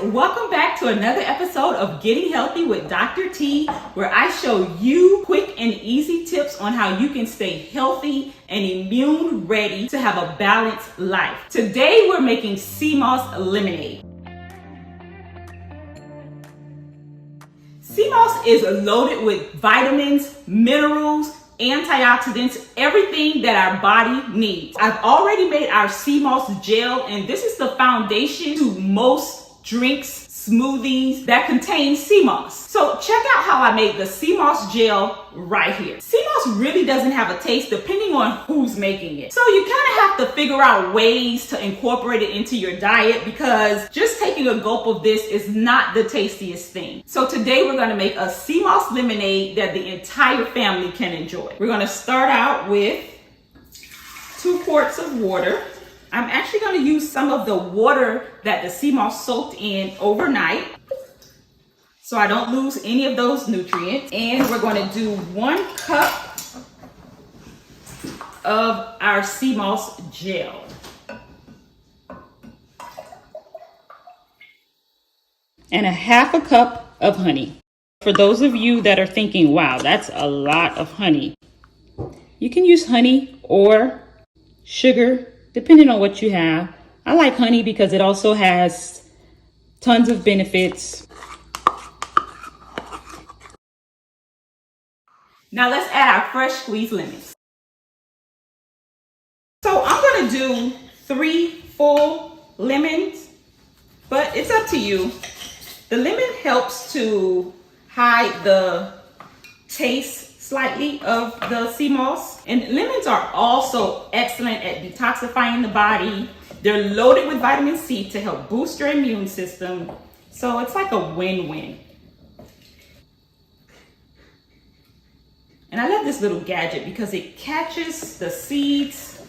welcome back to another episode of Getting Healthy with Dr. T, where I show you quick and easy tips on how you can stay healthy and immune ready to have a balanced life. Today we're making seamoss lemonade. Seamoss is loaded with vitamins, minerals, antioxidants, everything that our body needs. I've already made our seamoss gel, and this is the foundation to most drinks, smoothies that contain seamoss. So check out how I made the seamoss gel right here. Seamoss really doesn't have a taste depending on who's making it. So you kind of have to figure out ways to incorporate it into your diet, because just taking a gulp of this is not the tastiest thing. So today we're going to make a seamoss lemonade that the entire family can enjoy. We're going to start out with 2 quarts of water. I'm actually going to use some of the water that the seamoss soaked in overnight, so I don't lose any of those nutrients. And we're going to do 1 cup of our seamoss gel. And a half a cup of honey. For those of you that are thinking, wow, that's a lot of honey, you can use honey or sugar, depending on what you have. I like honey because it also has tons of benefits. Now let's add our fresh squeezed lemons. So I'm going to do 3 full lemons, but it's up to you. The lemon helps to hide the taste slightly of the seamoss. And lemons are also excellent at detoxifying the body. They're loaded with vitamin C to help boost your immune system. So it's like a win-win. And I love this little gadget because it catches the seeds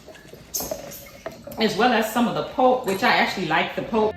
as well as some of the pulp, which I actually like the pulp.